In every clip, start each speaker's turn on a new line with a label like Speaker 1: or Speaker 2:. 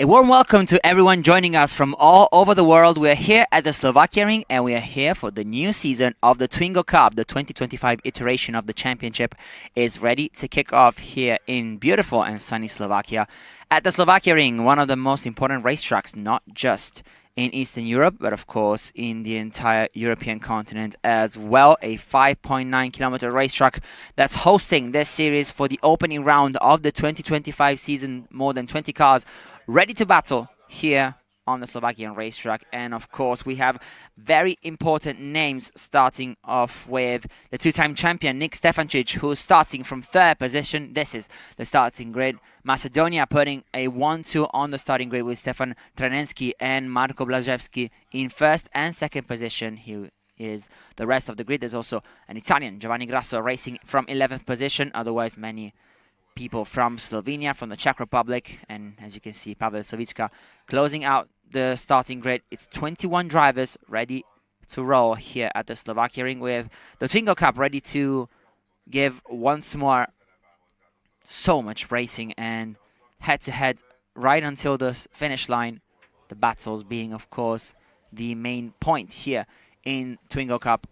Speaker 1: A warm welcome to everyone joining us from all over the world. We are here at the Slovakia Ring and we are here for the new season of the Twingo Cup. The 2025 iteration of the championship is ready to kick off here in beautiful and sunny Slovakia at the Slovakia Ring, one of the most important racetracks, not just in Eastern Europe, but of course in the entire European continent as well. A 5.9-kilometer racetrack that's hosting this series for the opening round of the 2025 season. More than 20 cars ready to battle here on the Slovakian racetrack. And of course we have very important names, starting off with the two-time champion Nick Stefancic, who's starting from third position. This is the starting grid. Macedonia putting a 1-2 on the starting grid with Stefan Trenenski and Marko Blaževski in first and second position. Here is the rest of the grid. There's also an Italian, Giovanni Grasso, racing from 11th position. Otherwise, many people from Slovenia, from the Czech Republic, and as you can see, Pavel Savicka closing out the starting grid. It's 21 drivers ready to roll here at the Slovakia Ring, with the Twingo Cup ready to give once more so much racing and head-to-head right until the finish line. The battles being, of course, the main point here in Twingo Cup.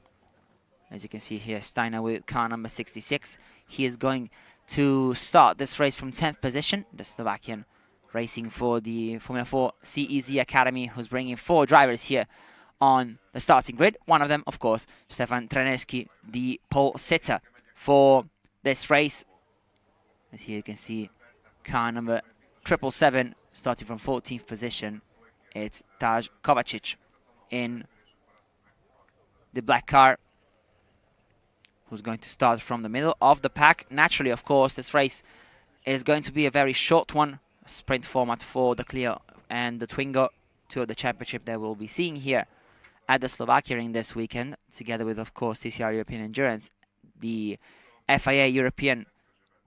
Speaker 1: As you can see here, Steiner with car number 66. He is going to start this race from 10th position. The Slovakian racing for the Formula 4 CEZ Academy, who's bringing 4 drivers here on the starting grid. One of them, of course, Stefan Treneski, the pole sitter for this race. As here you can see, car number 777 starting from 14th position. It's Taj Kovacic in the black car, who's going to start from the middle of the pack. Naturally, of course, this race is going to be a very short one. A sprint format for the Clio and the Twingo, two of the championship that we'll be seeing here at the Slovakia Ring this weekend, together with, of course, TCR European Endurance, the FIA European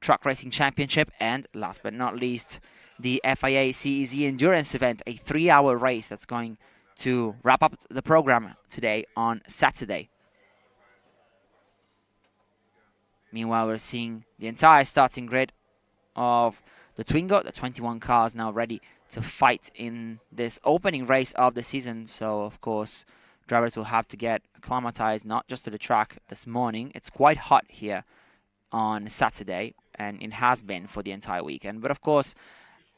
Speaker 1: Truck Racing Championship, and last but not least, the FIA CEZ Endurance event, a 3-hour race that's going to wrap up the program today on Saturday. Meanwhile, we're seeing the entire starting grid of the Twingo, the 21 cars now ready to fight in this opening race of the season. So, of course, drivers will have to get acclimatized not just to the track this morning. It's quite hot here on Saturday, and it has been for the entire weekend. But, of course,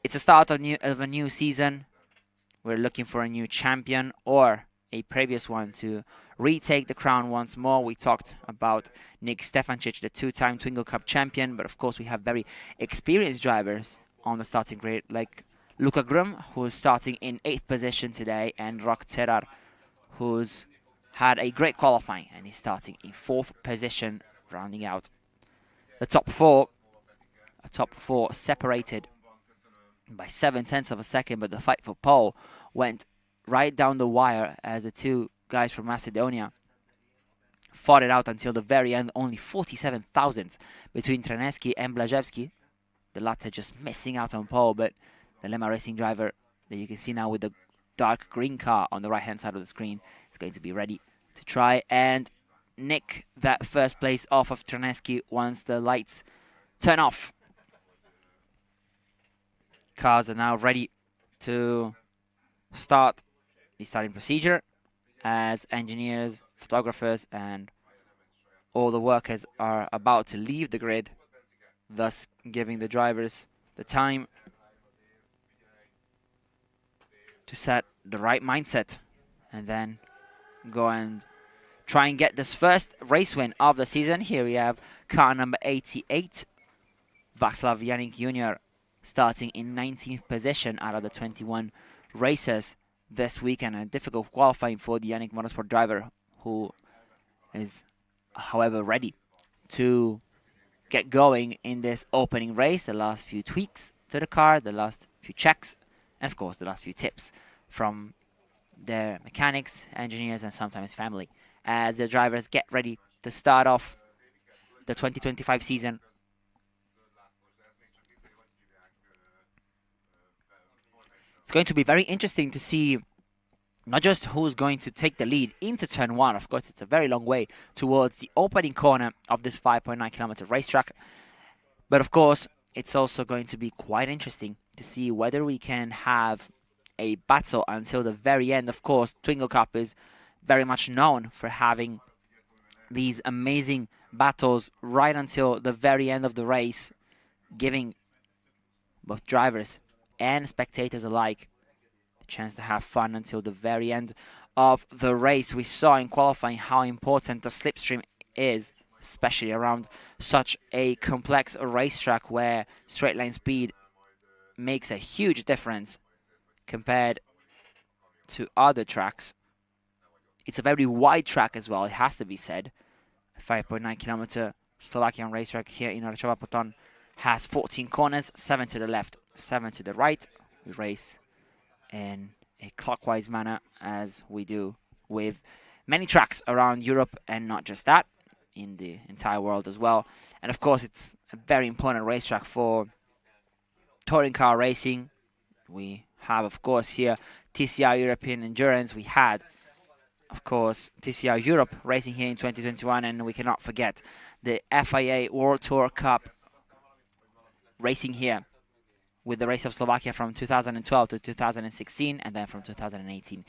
Speaker 1: it's the start of a new season. We're looking for a new champion or a previous one to retake the crown once more. We talked about Nick Stefancic, the two-time Twingo Cup champion, but of course we have very experienced drivers on the starting grid, like Luka Grum, who's starting in 8th position today, and Rok Cerar, who's had a great qualifying and is starting in 4th position, rounding out the top 4. A top 4 separated by 7/10 of a second, but the fight for pole went right down the wire as the two guys from Macedonia fought it out until the very end. Only 47 thousandths between Treneski and Blaževski. The latter just missing out on pole, but the Lema Racing driver that you can see now with the dark green car on the right-hand side of the screen is going to be ready to try and nick that first place off of Treneski once the lights turn off. Cars are now ready to start the starting procedure, as engineers, photographers, and all the workers are about to leave the grid, thus giving the drivers the time to set the right mindset and then go and try and get this first race win of the season. Here we have car number 88, Václav Janik Jr., starting in 19th position out of the 21 racers this weekend. A difficult qualifying for the Yannick Motorsport driver, who is, however, ready to get going in this opening race. The last few tweaks to the car, the last few checks, and of course the last few tips from their mechanics, engineers, and sometimes family, as the drivers get ready to start off the 2025 season. It's going to be very interesting to see not just who's going to take the lead into turn 1. Of course, it's a very long way towards the opening corner of this 5.9-kilometer racetrack. But of course, it's also going to be quite interesting to see whether we can have a battle until the very end. Of course, Twingo Cup is very much known for having these amazing battles right until the very end of the race, giving both drivers and spectators alike the chance to have fun until the very end of the race. We saw in qualifying how important the slipstream is, especially around such a complex racetrack where straight line speed makes a huge difference compared to other tracks. It's a very wide track as well, it has to be said. A 5.9 kilometer Slovakian racetrack here in Orčova Poton has 14 corners, 7 to the left, 7 to the right. We race in a clockwise manner, as we do with many tracks around Europe, and not just that, in the entire world as well. And of course, it's a very important racetrack for touring car racing. We have, of course, here TCR European Endurance. We had, of course, TCR Europe racing here in 2021, and we cannot forget the FIA World Tour Cup racing here with the race of Slovakia from 2012 to 2016, and then from 2018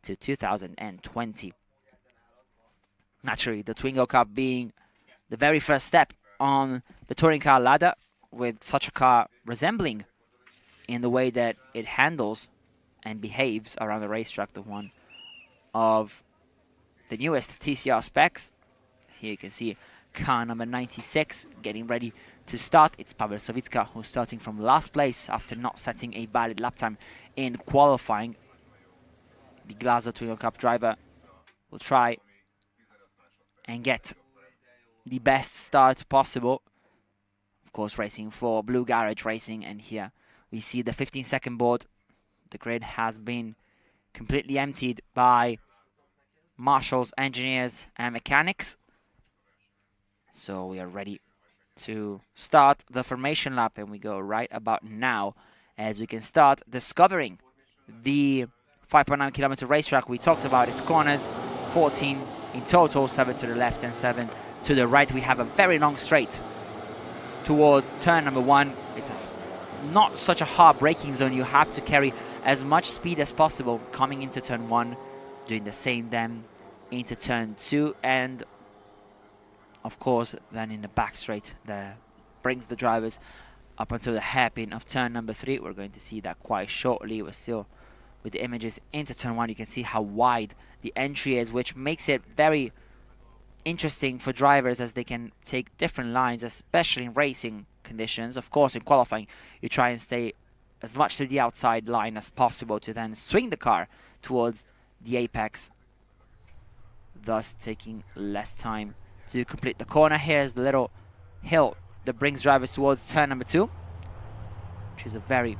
Speaker 1: to 2020. Naturally, the Twingo Cup being the very first step on the touring car ladder, with such a car resembling in the way that it handles and behaves around the racetrack the one of the newest TCR specs. Here you can see car number 96 getting ready to start. It's Pavel Savicka, who's starting from last place after not setting a valid lap time in qualifying. The Glasgow Twingo Cup driver will try and get the best start possible. Of course, racing for Blue Garage Racing, and here we see the 15-second board. The grid has been completely emptied by marshals, engineers, and mechanics. So we are ready to start the formation lap, and we go right about now as we can start discovering the 5.9 kilometer racetrack. We talked about its corners, 14 in total, 7 to the left and 7 to the right. We have a very long straight towards turn number 1. It's not such a hard braking zone. You have to carry as much speed as possible coming into turn 1, doing the same then into turn 2, and of course then in the back straight that brings the drivers up until the hairpin of turn number 3. We're going to see that quite shortly. We're still with the images into turn 1. You can see how wide the entry is, which makes it very interesting for drivers as they can take different lines, especially in racing conditions. Of course, in qualifying, you try and stay as much to the outside line as possible to then swing the car towards the apex, thus taking less time to complete the corner. Here's the little hill that brings drivers towards turn number 2, which is a very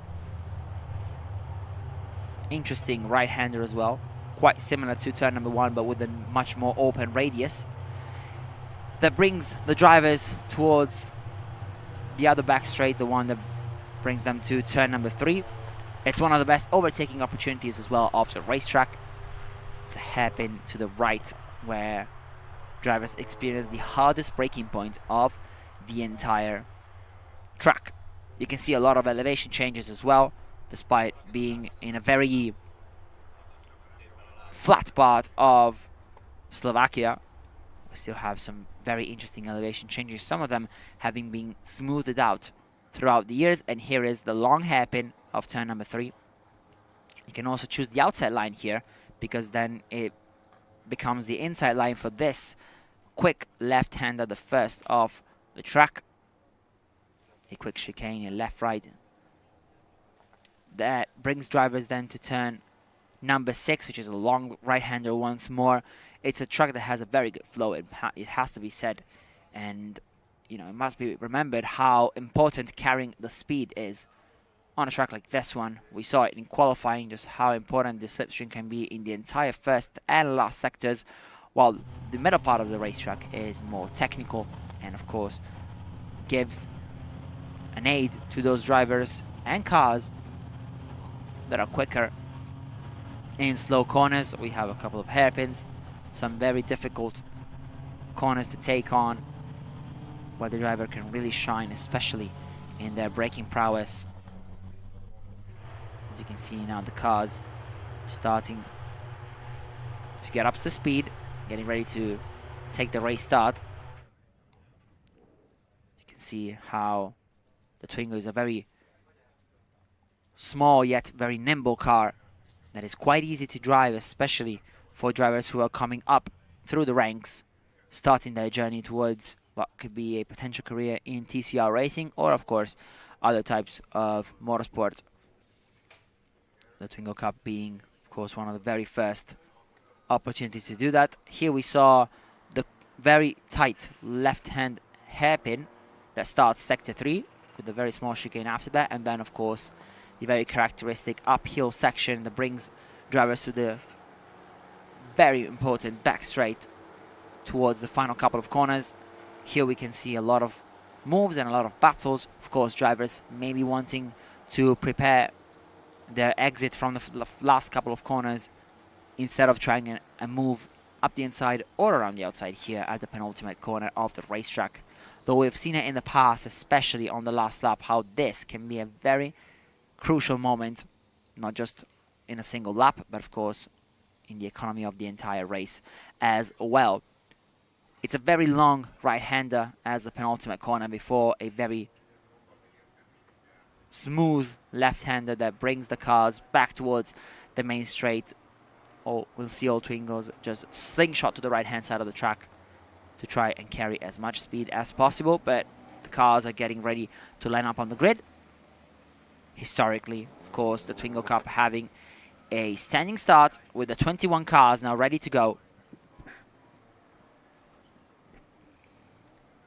Speaker 1: interesting right-hander as well, quite similar to turn number 1 but with a much more open radius, that brings the drivers towards the other back straight, the one that brings them to turn number 3. It's one of the best overtaking opportunities as well off the racetrack. It's a hairpin to the right where drivers experience the hardest braking point of the entire track. You can see a lot of elevation changes as well, despite being in a very flat part of Slovakia. We still have some very interesting elevation changes, some of them having been smoothed out throughout the years. And here is the long hairpin of turn number 3. You can also choose the outside line here, because then it becomes the inside line for this quick left-hander, the first of the track. A quick chicane, a left-right. That brings drivers then to turn number 6, which is a long right-hander once more. It's a track that has a very good flow, it has to be said. And, you know, it must be remembered how important carrying the speed is on a track like this one. We saw it in qualifying, just how important the slipstream can be in the entire first and last sectors, while the middle part of the racetrack is more technical and, of course, gives an aid to those drivers and cars that are quicker in slow corners. We have a couple of hairpins, some very difficult corners to take on, where the driver can really shine, especially in their braking prowess. As you can see now, the cars starting to get up to speed, getting ready to take the race start. You can see how the Twingo is a very small yet very nimble car that is quite easy to drive, especially for drivers who are coming up through the ranks, starting their journey towards what could be a potential career in TCR racing or, of course, other types of motorsport. The Twingo Cup being, of course, one of the very first opportunities to do that. Here we saw the very tight left-hand hairpin that starts sector 3 with a very small chicane after that, and then, of course, the very characteristic uphill section that brings drivers to the very important back straight towards the final couple of corners. Here we can see a lot of moves and a lot of battles. Of course, drivers may be wanting to prepare their exit from the last couple of corners instead of trying a move up the inside or around the outside here at the penultimate corner of the racetrack. Though we've seen it in the past, especially on the last lap, how this can be a very crucial moment, not just in a single lap, but of course in the economy of the entire race as well. It's a very long right-hander as the penultimate corner before a very smooth left-hander that brings the cars back towards the main straight. Oh, we'll see all Twingos just slingshot to the right-hand side of the track to try and carry as much speed as possible, but the cars are getting ready to line up on the grid. Historically, of course, the Twingo Cup having a standing start with the 21 cars now ready to go.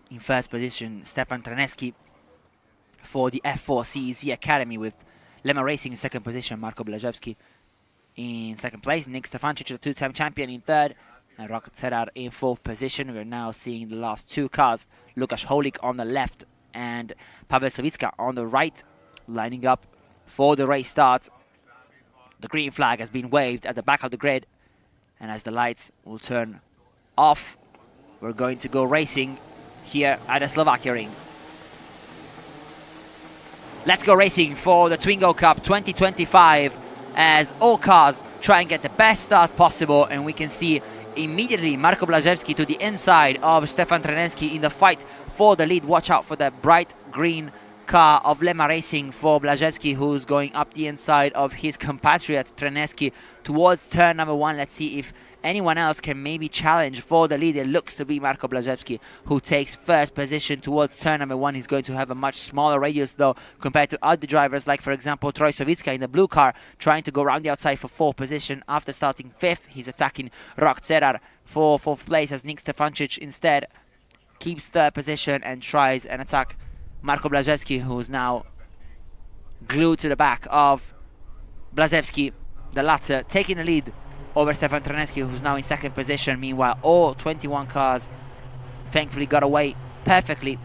Speaker 1: In first position, Stefan Treneschi for the F4 CEC Academy, with Lemma Racing in second position, Marko Blaževski in second place, Nick Stefancic, the two-time champion, in third, and Rok Cerar in fourth position. We're now seeing the last two cars, Lukasz Holik on the left and Pavel Savicka on the right, lining up for the race start. The green flag has been waved at the back of the grid, and as the lights will turn off, we're going to go racing here at the Slovakia Ring. Let's go racing for the Twingo Cup 2025 as all cars try and get the best start possible, and we can see immediately Marko Blaževski to the inside of Stefan Treneschi in the fight for the lead. Watch out for the bright green car of Lemma Racing for Blaževski, who's going up the inside of his compatriot Treneschi towards turn number 1. Let's see if anyone else can maybe challenge for the lead. It looks to be Marko Blaževski who takes first position towards turn number 1. He's going to have a much smaller radius though compared to other drivers, like for example Troy Savicka in the blue car, trying to go around the outside for fourth position. After starting 5th, he's attacking Rok Cerar for 4th place, as Nick Stefancic instead keeps third position and tries an attack Marko Blaževski, who's now glued to the back of Blaževski, the latter taking the lead over Stefan Treneschi, who's now in second position. Meanwhile, all 21 cars thankfully got away perfectly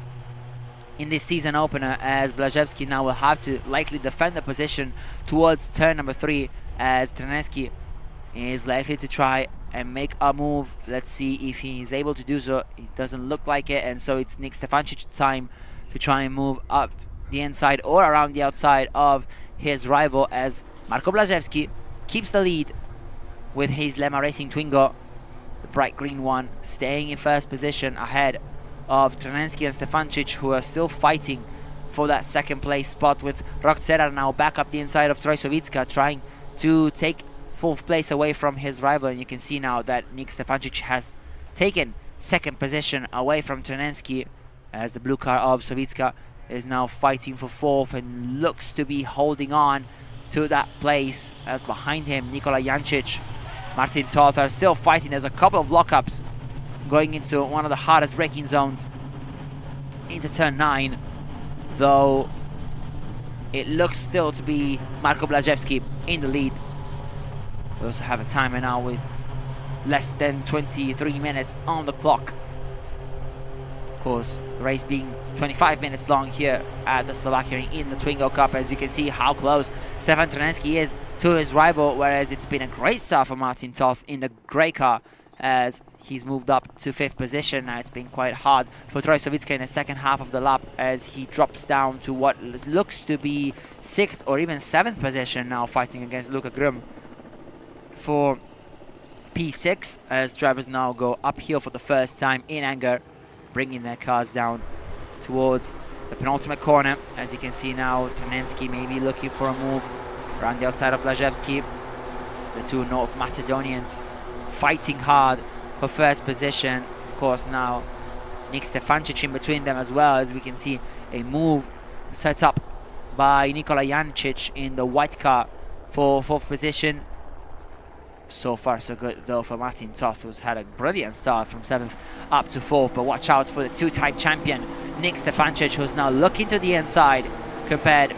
Speaker 1: in this season opener, as Blaževski now will have to likely defend the position towards turn number 3, as Treneschi is likely to try and make a move. Let's see if he is able to do so. It doesn't look like it, and so it's Nick Stefancic's time to try and move up the inside or around the outside of his rival, as Marko Blaževski keeps the lead with his Lemma Racing Twingo, the bright green one, staying in first position ahead of Treneschi and Stefancic, who are still fighting for that second place spot, with Rok Cerar now back up the inside of Troy Savicka, trying to take 4th place away from his rival. And you can see now that Nick Stefancic has taken second position away from Treneschi, as the blue car of Savicka is now fighting for 4th and looks to be holding on to that place, as behind him Nikola Jancic, Martin Toth are still fighting. There's a couple of lockups going into one of the hardest braking zones into turn 9, though it looks still to be Marko Blaževski in the lead. We also have a timer now with less than 23 minutes on the clock. Of course, the race being 25 minutes long here at the Slovakia Ring in the Twingo Cup, as you can see how close Stefan Treneschi is to his rival, whereas it's been a great start for Martin Toth in the grey car, as He's moved up to 5th position. Now it's been quite hard for Troy Savicka in the second half of the lap as he drops down to what looks to be 6th or even 7th position now, fighting against Luca Grum for P6, as drivers now go uphill for the first time in anger, bringing their cars down towards the penultimate corner. As you can see now, Trenenski maybe looking for a move around the outside of Blazewski. The two North Macedonians fighting hard for first position. Of course, now Nick Stefancic in between them as well, as we can see a move set up by Nikola Jancic in the white car for 4th position. So far so good though for Martin Toth, who's had a brilliant start from 7th up to 4th, but watch out for the two-time champion Nick Stefancic, who's now looking to the inside compared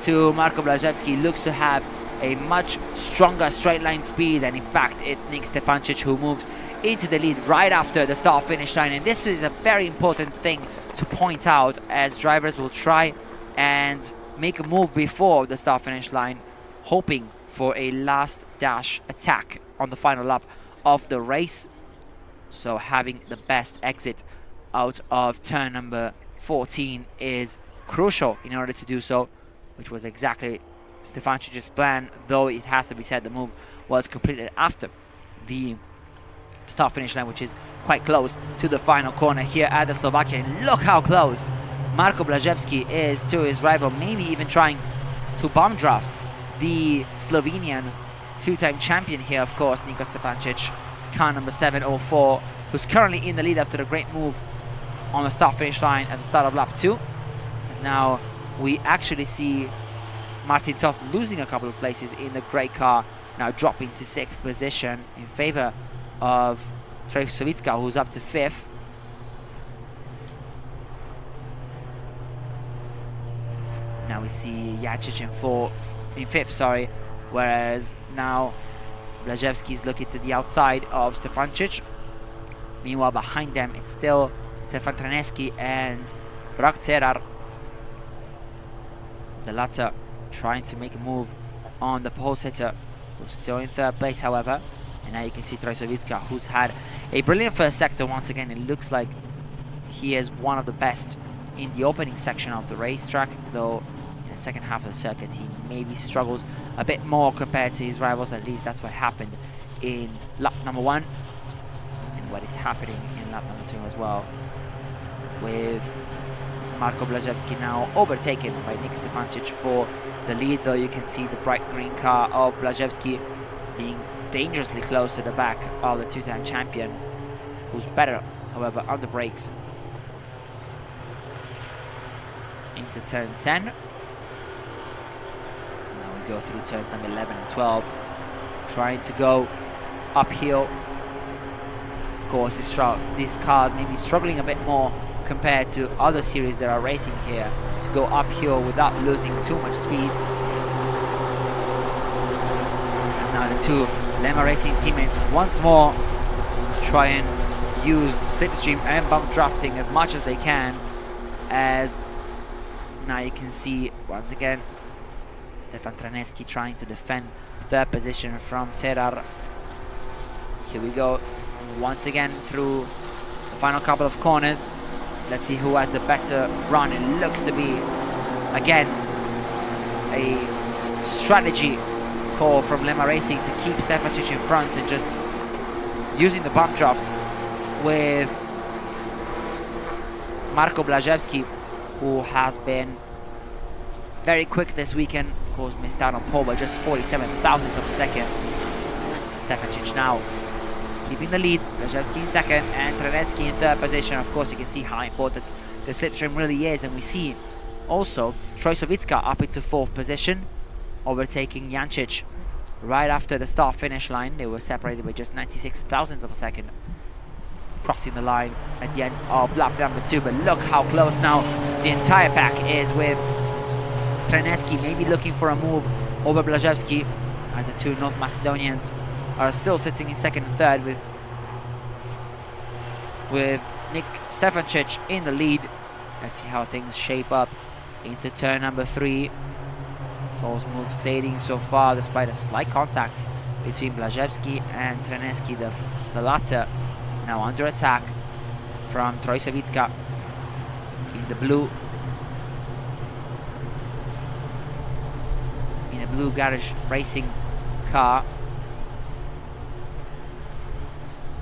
Speaker 1: to Marko Blazewski. Looks to have a much stronger straight line speed, and in fact it's Nick Stefancic who moves into the lead right after the start finish line. And this is a very important thing to point out, as drivers will try and make a move before the start finish line, hoping for a last dash attack on the final lap of the race. So having the best exit out of turn number 14 is crucial in order to do so, which was exactly Stefancic's plan, though it has to be said the move was completed after the start finish line, which is quite close to the final corner here at the Slovakia. And look how close Marko Blazewski is to his rival, maybe even trying to bomb draft the Slovenian two-time champion here, of course, Niko Stefancic, car number 704, who's currently in the lead after a great move on the start finish line at the start of lap 2. As now we actually see Martin Toth losing a couple of places in the grey car, now dropping to 6th position in favor of Troy Savicka, who's up to 5th. Now we see Jancic in 5th, whereas now Blazewski is looking to the outside of Stefancic. Meanwhile, behind them it's still Stefan Trenenski and Rok Cerar. The latter trying to make a move on the pole sitter, who's still in 3rd place, however. And now you can see Troy Savicka, who's had a brilliant first sector once again. It looks like he is one of the best in the opening section of the racetrack, though in the second half of the circuit he maybe struggles a bit more compared to his rivals. At least that's what happened in lap number 1, and what is happening in lap number 2 as well, with Marko Blazewski now overtaken by Nick Stefancic for the lead, though you can see the bright green car of Blazewski being dangerously close to the back of the two-time champion, who's better, however, on the brakes. Into turn 10. Now we go through turns number 11 and 12, trying to go uphill. Of course, these cars may be struggling a bit more compared to other series that are racing here to go uphill without losing too much speed. As now the two Lemma Racing teammates once more try and use slipstream and bump drafting as much as they can, as now you can see once again Stefan Trenenski trying to defend 3rd position from Cerar. Here we go once again through the final couple of corners. Let's see who has the better run. It looks to be again a strategy call from Lemma Racing to keep Stefancic in front and just using the bump draft with Marko Blazewski, who has been very quick this weekend. Of course, missed out on pole by just 47 thousandths of a second. Stefancic now keeping the lead, Blazewski in 2nd and Trenenski in 3rd position. Of course, you can see how important the slipstream really is, and we see also Troy Savicka up into 4th position, overtaking Jancic right after the start finish line. They were separated by just 96 thousandths of a second, crossing the line at the end of lap number 2. But look how close now the entire pack is, with Trenenski maybe looking for a move over Blazewski, as the two North Macedonians are still sitting in 2nd and 3rd with Nick Stefancic in the lead. Let's see how things shape up into turn number 3. Sol's move sailing so far, despite a slight contact between Blazewski and Trenecki. The latter now under attack from Troy Savicka in the blue garage racing car,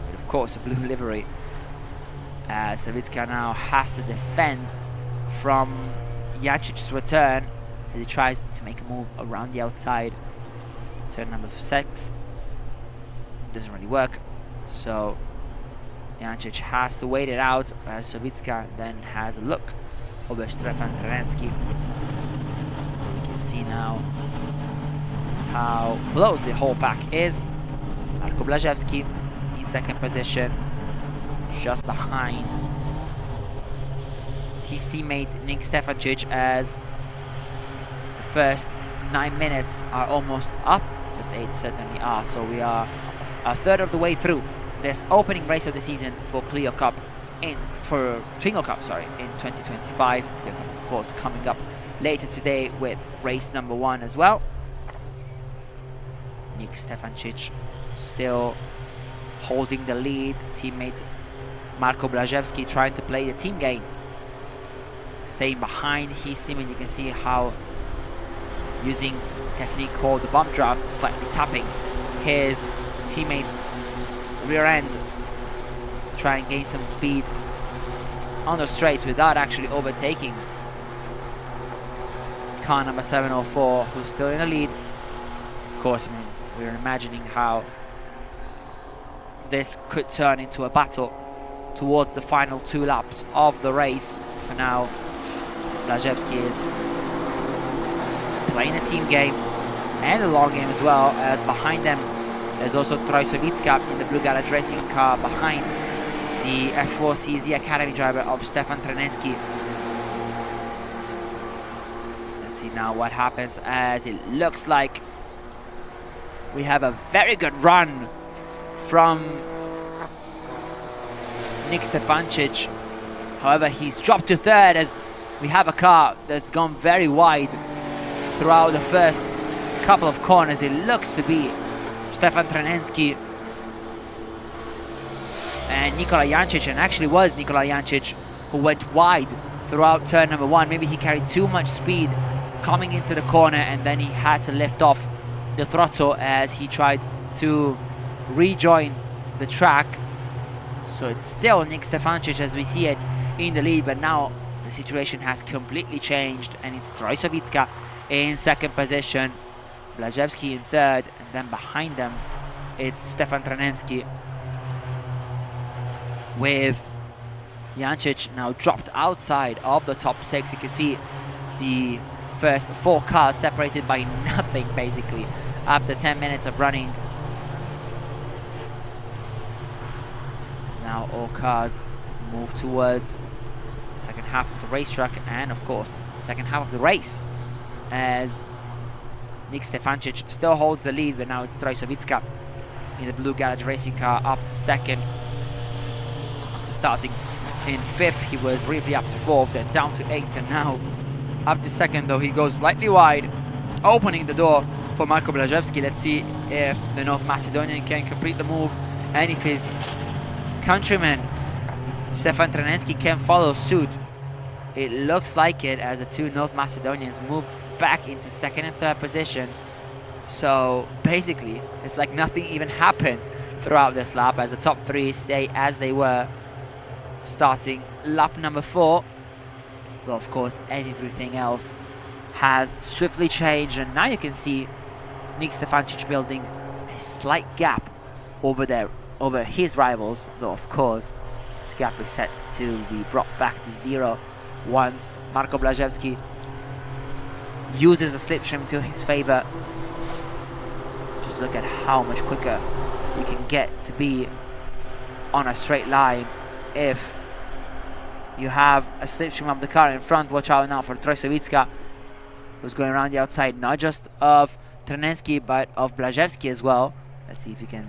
Speaker 1: with of course a blue livery. Savicka now has to defend from Jancic's return as he tries to make a move around the outside. Turn number 6 doesn't really work, so Jancic has to wait it out as Savicka then has a look over Stefan Trenecki. We can see now how close the whole pack is. Marko Blazewski in second position, just behind his teammate Nick Stefancic, as the first 9 minutes are almost up. The first 8 certainly are, so we are a third of the way through this opening race of the season for Twingo Cup in 2025. Twingo Cup, of course, coming up later today with race number 1 as well. Nick Stefancic still holding the lead. Teammate Marko Blazewski trying to play the team game, staying behind his teammate. You can see how, using a technique called the bump draft, slightly tapping his teammate's rear end to try and gain some speed on the straights without actually overtaking car number 704, who's still in the lead. Of course, I mean, we're imagining how this could turn into a battle towards the final 2 laps of the race. For now, Blazewski is playing the team game and the long game as well, as behind them there's also Troy Savicka in the blue garage racing car behind the F4 CZ Academy driver of Stefan Trenecki. Let's see now what happens, as it looks like we have a very good run from Nick Stefancic. However, he's dropped to third as we have a car that's gone very wide throughout the first couple of corners. It looks to be Stefan Trenecki and Nikola Jancic, and actually was Nikola Jancic who went wide throughout turn number 1. Maybe he carried too much speed coming into the corner, and then he had to lift off the throttle as he tried to rejoin the track. So it's still Nick Stefancic as we see it in the lead, but now the situation has completely changed, and it's Troy Savicka in second position, Blazewski in third, and then behind them it's Stefan Trenecki, with Jancic now dropped outside of the top 6. You can see the first 4 cars separated by nothing basically after 10 minutes of running. As now all cars move towards the second half of the racetrack, and of course the second half of the race, as Nick Stefancic still holds the lead, but now it's Troy Savicka in the blue garage racing car up to second. After starting in 5th, he was briefly up to 4th, then down to 8th, and now up to second, though he goes slightly wide, opening the door for Marko Blazewski. Let's see if the North Macedonian can complete the move, and if his countryman Stefan Trenecki can follow suit. It looks like it, as the 2 North Macedonians move back into second and third position. So basically it's like nothing even happened throughout this lap, as the top 3 stay as they were starting lap number 4. Well, of course everything else has swiftly changed, and now you can see Nick Stefancic building a slight gap over his rivals, though of course this gap is set to be brought back to 0 once Marko Blazewski uses the slipstream to his favor. Just look at how much quicker you can get to be on a straight line if you have a slipstream of the car in front. Watch out now for Troy Savicka, who's going around the outside, not just of Trenecki but of Blazewski as well. Let's see if he can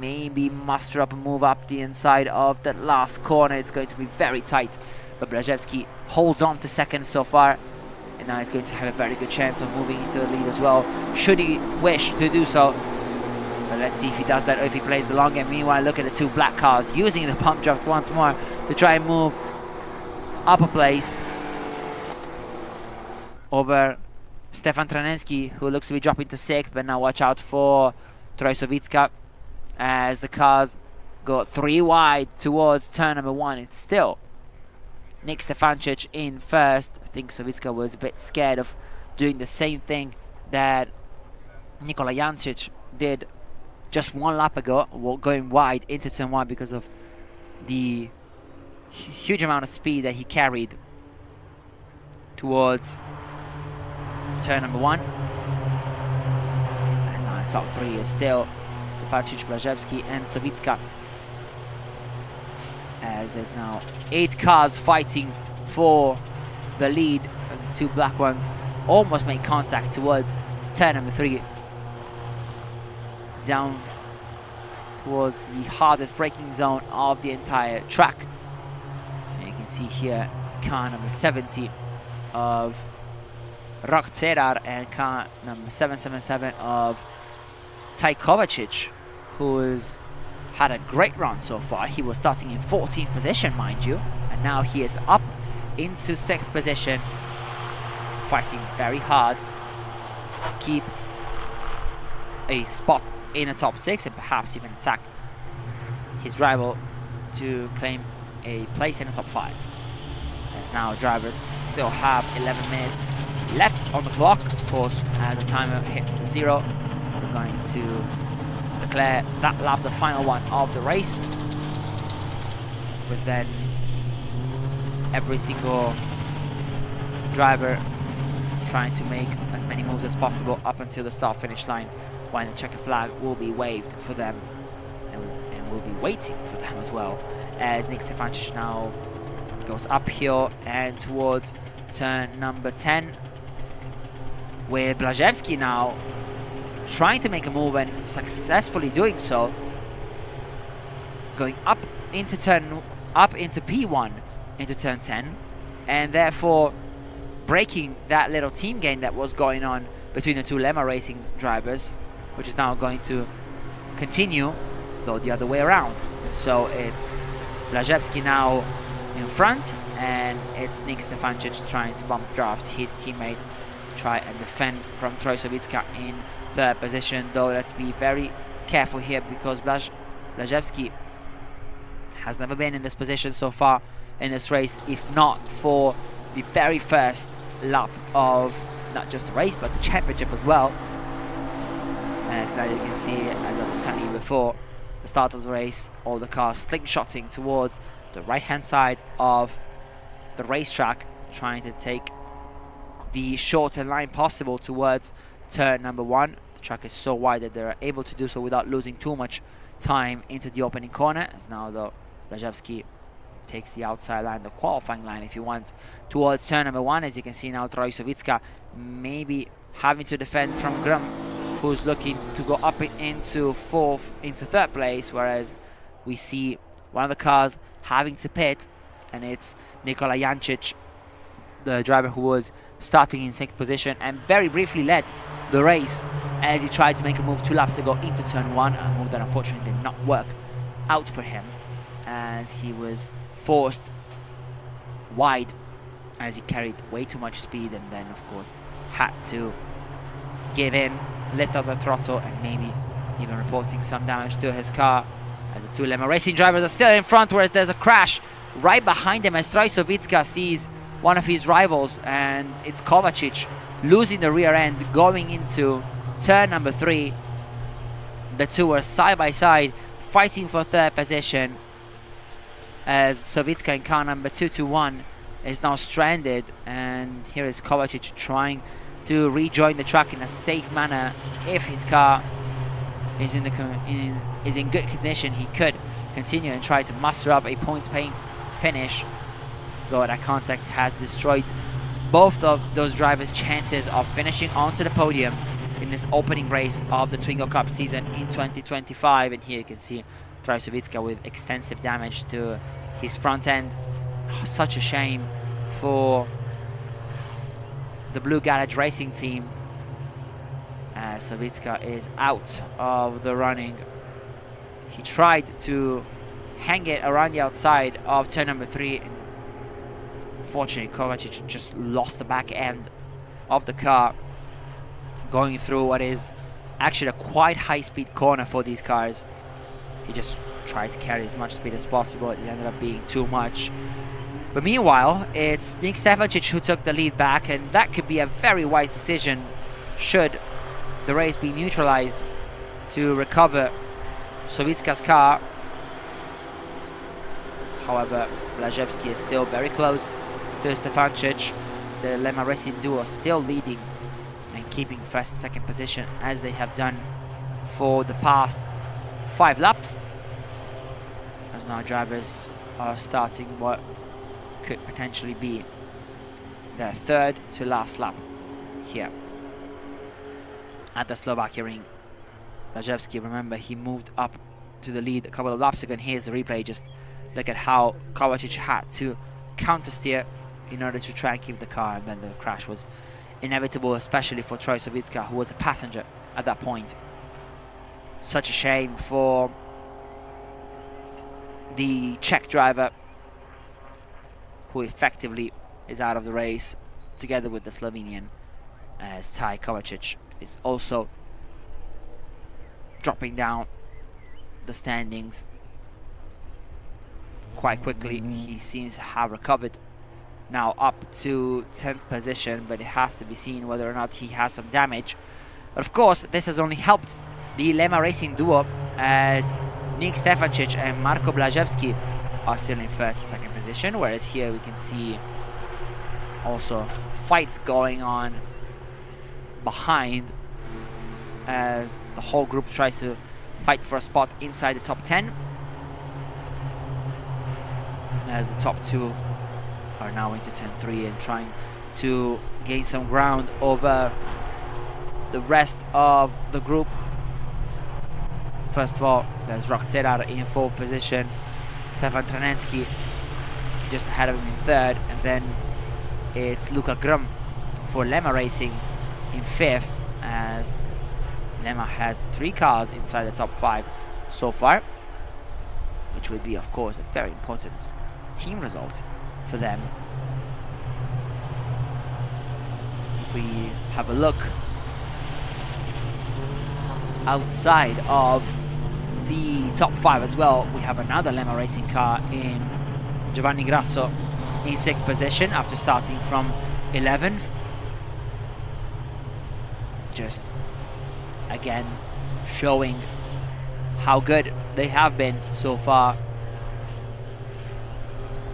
Speaker 1: maybe muster up a move up the inside of that last corner. It's going to be very tight, but Blazewski holds on to second so far, and now he's going to have a very good chance of moving into the lead as well, should he wish to do so. let's see if he does that or if he plays the long game. Meanwhile, look at the two black cars using the pump draft once more to try and move up a place over Stefan Tranenski, who looks to be dropping to 6th, but now watch out for Troy Savicka as the cars go 3 wide towards turn number 1. It's still Nick Stefancic in 1st. I think Savicka was a bit scared of doing the same thing that Nikola Jancic did just 1 lap ago, going wide into turn 1 because of the huge amount of speed that he carried towards turn number 1. As now the top 3 is still Stefancic, Blaževski and Savicka, as there's now 8 cars fighting for the lead as the 2 black ones almost make contact towards turn number 3, down towards the hardest braking zone of the entire track. And you can see here it's car number 70 of Rok Cerar and car number 777 of Taj Kovacic, who has had a great run so far. He was starting in 14th position, mind you, and now he is up into 6th position, fighting very hard to keep a spot in the top 6 and perhaps even attack his rival to claim a place in the top 5. As now drivers still have 11 minutes left on the clock. Of course, as the timer hits 0, we're going to declare that lap the final one of the race, with then every single driver trying to make as many moves as possible up until the start finish line, when the checker flag will be waved for them and will be waiting for them as well, as Nick Stefancic now goes uphill and towards turn number 10, with Blaževski now trying to make a move and successfully doing so, going up into P1 into turn 10, and therefore breaking that little team game that was going on between the two Lemma Racing drivers, which is now going to continue, though the other way around. So it's Blaževski now in front, and it's Nick Stefancic trying to bump draft his teammate to try and defend from Troy Savicka in 3rd position. Though let's be very careful here, because Blaževski has never been in this position so far in this race, if not for the very first lap of not just the race but the championship as well. As now you can see, as I was telling you before, the start of the race, all the cars slingshotting towards the right hand side of the racetrack, trying to take the shorter line possible towards turn number 1. The track is so wide that they're able to do so without losing too much time into the opening corner, as now though Blaževski takes the outside line, the qualifying line if you want, towards turn number 1. As you can see now, Troy Savicka maybe having to defend from Grum, who's looking to go up into 3rd place, whereas we see one of the cars having to pit, and it's Nikola Jancic, the driver who was starting in 6th position and very briefly led the race as he tried to make a move 2 laps ago into turn 1, a move that unfortunately did not work out for him, as he was forced wide as he carried way too much speed, and then of course had to give in, lift up the throttle, and maybe even reporting some damage to his car, as the two Lemma Racing drivers are still in front, whereas there's a crash right behind him as Troy Savicka sees one of his rivals, and it's Kovacic losing the rear end going into turn number 3. The two were side by side fighting for 3rd position, as Savicka in car number 221 is now stranded, and here is Kovacic trying to rejoin the track in a safe manner. If his car is in good condition, he could continue and try to muster up a points-paying finish, though that contact has destroyed both of those drivers' chances of finishing onto the podium in this opening race of the Twingo Cup season in 2025. And here you can see Troy Savicka with extensive damage to his front end. Oh, such a shame for the Blue Garage Racing team, as as Savicka is out of the running. He tried to hang it around the outside of turn number 3, and unfortunately Kovacic just lost the back end of the car, going through what is actually a quite high-speed corner for these cars. He just tried to carry as much speed as possible. It ended up being too much. But meanwhile, it's Nick Stefancic who took the lead back, and that could be a very wise decision should the race be neutralized, to recover Savicka's car. However, Blaževski is still very close to Stefancic. The Lema Racing duo still leading and keeping first and second position, as they have done for the past 5 laps. As now drivers are starting what could potentially be their third to last lap here at the Slovakia Ring. Blaževski, remember, he moved up to the lead a couple of laps ago, and here's the replay. Just look at how Kovacic had to counter steer in order to try and keep the car, and then the crash was inevitable, especially for Troy Savicka, who was a passenger at that point. Such a shame for the Czech driver, who effectively is out of the race together with the Slovenian, as Taj Kovacic is also dropping down the standings quite quickly. He seems to have recovered now up to 10th position, but it has to be seen whether or not he has some damage. But of course, this has only helped the Lema Racing duo, as Nick Stefancic and Marko Blaževski are still in first and second position, whereas here we can see also fights going on behind, as the whole group tries to fight for a spot inside the top 10, as the top 2 are now into turn 3 and trying to gain some ground over the rest of the group. First of all, there's Rock-Cerar in 4th position, Stefan Tranenski just ahead of him in 3rd, and then it's Luka Grum for Lema Racing in 5th, as Lema has 3 cars inside the top 5 so far, which would be, of course, a very important team result for them. If we have a look outside of the top 5 as well, we have another Lema Racing car in Giovanni Grasso in 6th position after starting from 11th. Just again showing how good they have been so far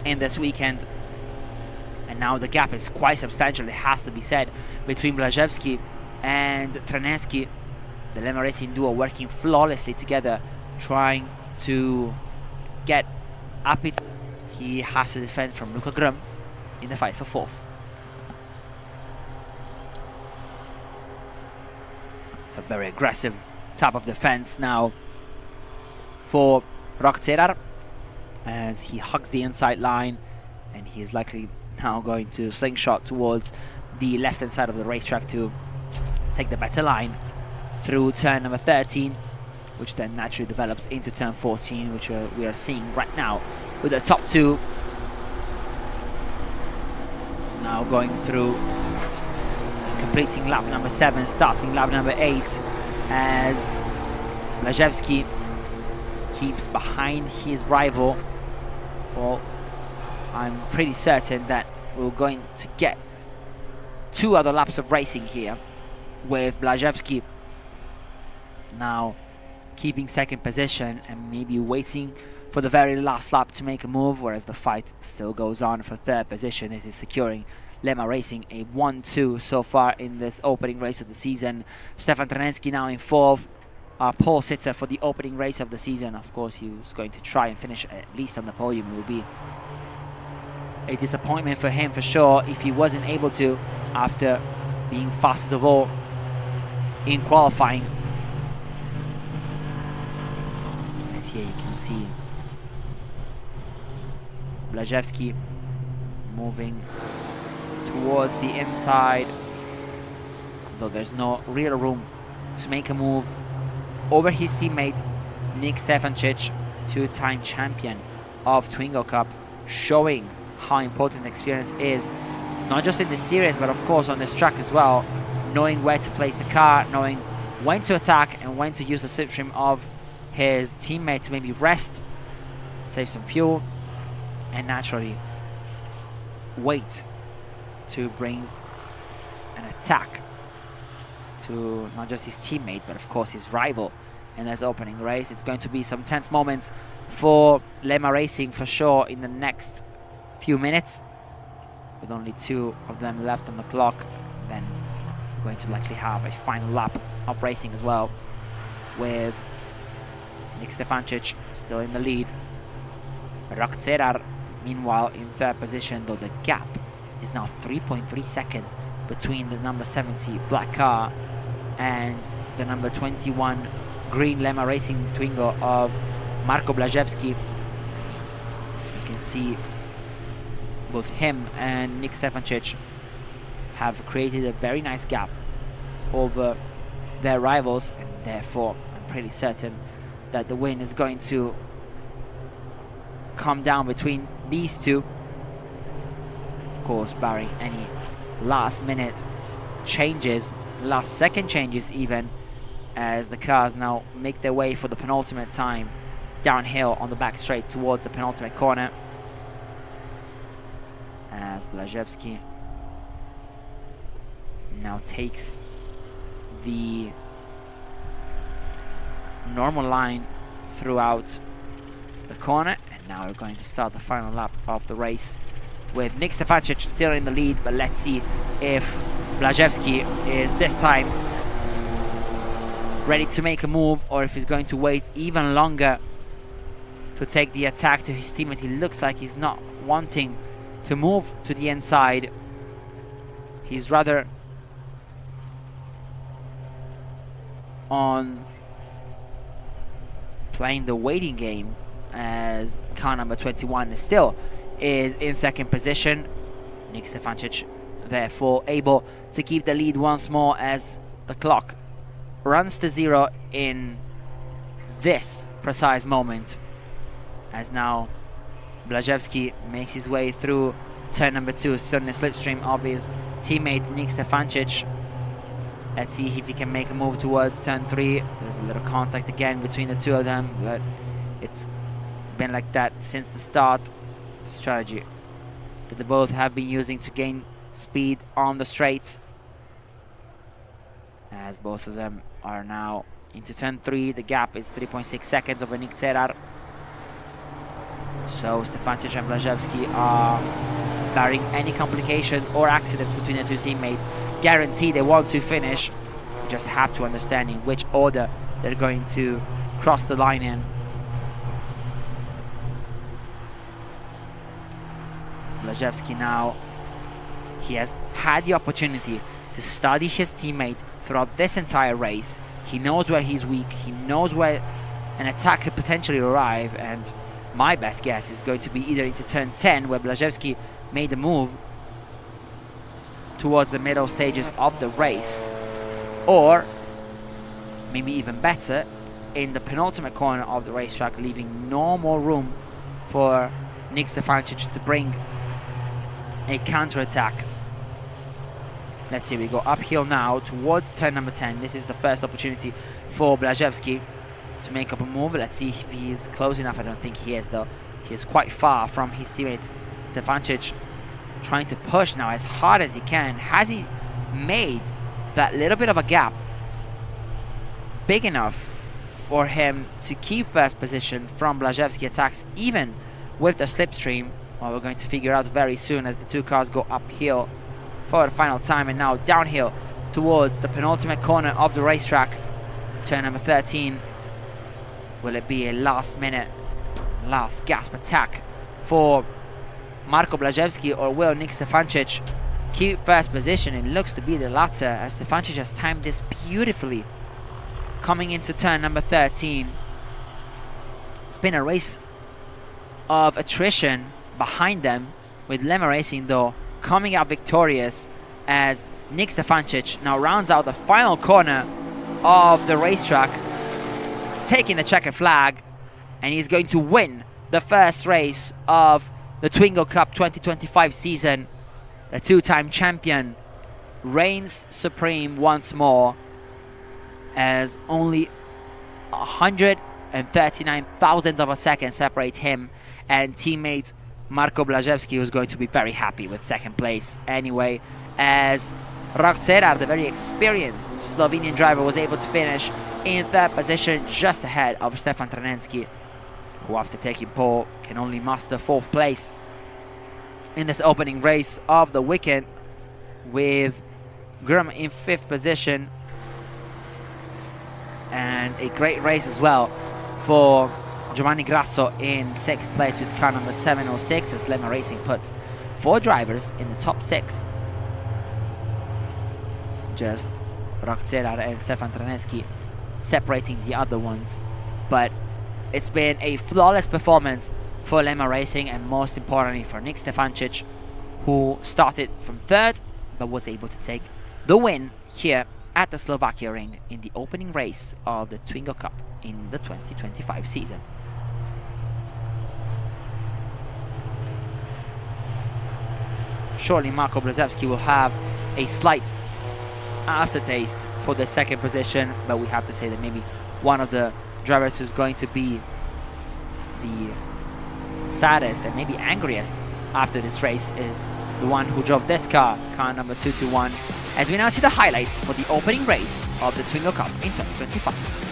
Speaker 1: in this weekend. And now the gap is quite substantial, it has to be said, between Blaževski and Tranenski. The Lema Racing duo working flawlessly together, trying to get up it. He has to defend from Luka Grum in the fight for 4th. It's a very aggressive type of defense now for Rock-Cerar, as he hugs the inside line, and he is likely now going to slingshot towards the left-hand side of the racetrack to take the better line through turn number 13, which then naturally develops into turn 14, which we are seeing right now with the top 2 now going through, completing lap number 7, starting lap number 8, as Blaževski keeps behind his rival. Well, I'm pretty certain that we're going to get 2 other laps of racing here, with Blaževski now keeping 2nd position and maybe waiting for the very last lap to make a move, whereas the fight still goes on for 3rd position. This is securing Lema Racing a 1-2 so far in this opening race of the season. Stefan Tranenski now in 4th, our pole sitter for the opening race of the season. Of course, he was going to try and finish at least on the podium. It would be a disappointment for him for sure if he wasn't able to, after being fastest of all in qualifying. As here you can see Blaževski moving towards the inside, though there's no real room to make a move over his teammate Nick Stefancic, two-time champion of Twingo Cup, showing how important experience is, not just in this series, but of course on this track as well, knowing where to place the car, knowing when to attack and when to use the slipstream of his teammate to maybe rest, save some fuel, and naturally wait to bring an attack to not just his teammate, but of course his rival in this opening race. It's going to be some tense moments for Lema Racing for sure in the next few minutes, with only 2 of them left on the clock. And then we're going to likely have a final lap of racing as well, with Nick Stefancic still in the lead. Racing meanwhile in 3rd position, though the gap is now 3.3 seconds between the number 70 black car and the number 21 green Lema Racing Twingo of Marko Blaževski. You can see both him and Nick Stefancic have created a very nice gap over their rivals, and therefore I'm pretty certain that the win is going to come down between these two, of course barring any last minute changes, last second changes even, as the cars now make their way for the penultimate time downhill on the back straight towards the penultimate corner, as Blaževski now takes the normal line throughout the corner. And now we're going to start the final lap of the race with Nick Stefancic still in the lead, but let's see if Blaževski is this time ready to make a move, or if he's going to wait even longer to take the attack to his teammate. He looks like he's not wanting to move to the inside. He's rather on playing the waiting game, as car number 21 still is in 2nd position. Nick Stefancic therefore able to keep the lead once more as the clock runs to 0 in this precise moment, as now Blaževski makes his way through turn number 2, still in the slipstream of his teammate Nick Stefancic. Let's see if he can make a move towards turn 3. There's a little contact again between the two of them, but it's been like that since the start. It's a strategy that they both have been using to gain speed on the straights, as both of them are now into turn 3. The gap is 3.6 seconds over Nick Cerar. So Stefancic and Blaževski are, barring any complications or accidents between the two teammates, guaranteed they want to finish. You just have to understand in which order they're going to cross the line in. Blaževski now, he has had the opportunity to study his teammate throughout this entire race. He knows where he's weak, he knows where an attack could potentially arrive, and my best guess is going to be either into turn 10, where Blaževski made the move towards the middle stages of the race, or maybe even better, in the penultimate corner of the racetrack, leaving no more room for Nick Stefancic to bring a counter-attack. Let's see, we go uphill now towards turn number 10. This is the first opportunity for Blaževski to make up a move. Let's see if he is close enough. I don't think he is, though. He is quite far from his teammate Stefancic, trying to push now as hard as he can. Has he made that little bit of a gap big enough for him to keep first position from Blaževski attacks, even with the slipstream? Well, we're going to figure out very soon, as the two cars go uphill for the final time, and now downhill towards the penultimate corner of the racetrack, turn number 13. Will it be a last minute, last gasp attack for Marko Blaževski, or will Nick Stefancic keep first position? It looks to be the latter, as Stefancic has timed this beautifully coming into turn number 13. It's been a race of attrition behind them, with Lema Racing though coming out victorious, as Nick Stefancic now rounds out the final corner of the racetrack, taking the checkered flag, and he's going to win the first race of the Twingo Cup 2025 season. The two-time champion reigns supreme once more, as only 139 thousandths of a second separate him and teammate Marko Blaževski, who's going to be very happy with second place anyway, as Rok, the very experienced Slovenian driver, was able to finish in third position, just ahead of Stefan Tranenski, who after taking pole can only muster fourth place in this opening race of the weekend, with Grum in fifth position. And a great race as well for Giovanni Grasso in sixth place with car number 706, as Lemma Racing puts 4 drivers in the top 6. Just Rok and Stefan Tranenski separating the other ones. But it's been a flawless performance for Lemma Racing, and most importantly for Nick Stefancic, who started from third but was able to take the win here at the Slovakia Ring in the opening race of the Twingo Cup in the 2025 season. Surely Marko Blaževski will have a slight aftertaste for the second position, but we have to say that maybe one of the drivers who's going to be the saddest and maybe angriest after this race is the one who drove this car number 221, as we now see the highlights for the opening race of the Twingo Cup in 2025.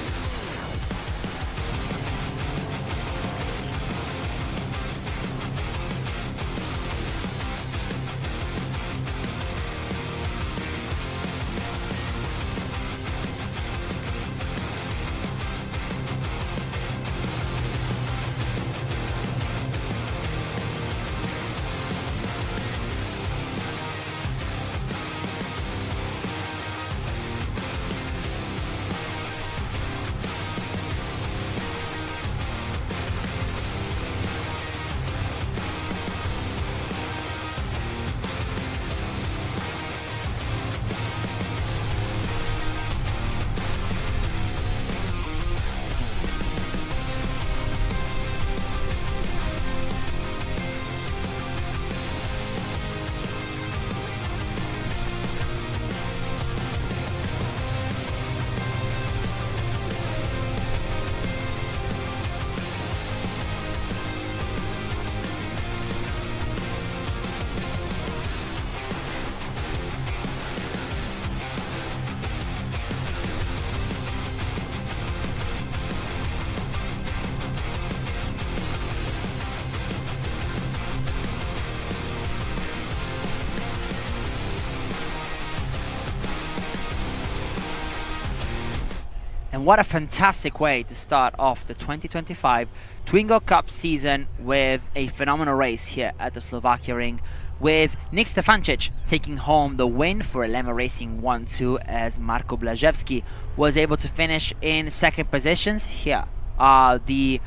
Speaker 1: And what a fantastic way to start off the 2025 Twingo Cup season with a phenomenal race here at the Slovakia Ring, with Nick Stefancic taking home the win for Lemma Racing 1-2, as Marko Blaževski was able to finish in second positions. Here are the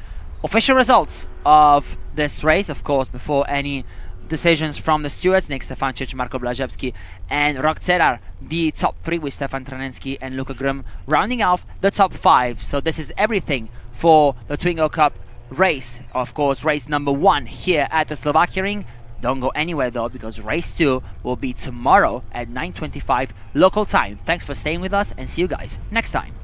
Speaker 1: official results of this race, of course, before any decisions from the stewards. Nick Stefancic, Marko Blaževski and Rok, the top 3, with Stefan Tranenski and Luka Grum rounding off the top 5. So this is everything for the Twingo Cup race. Of course, race number 1 here at the Slovakia Ring. Don't go anywhere though, because race 2 will be tomorrow at 9:25 local time. Thanks for staying with us, and see you guys next time.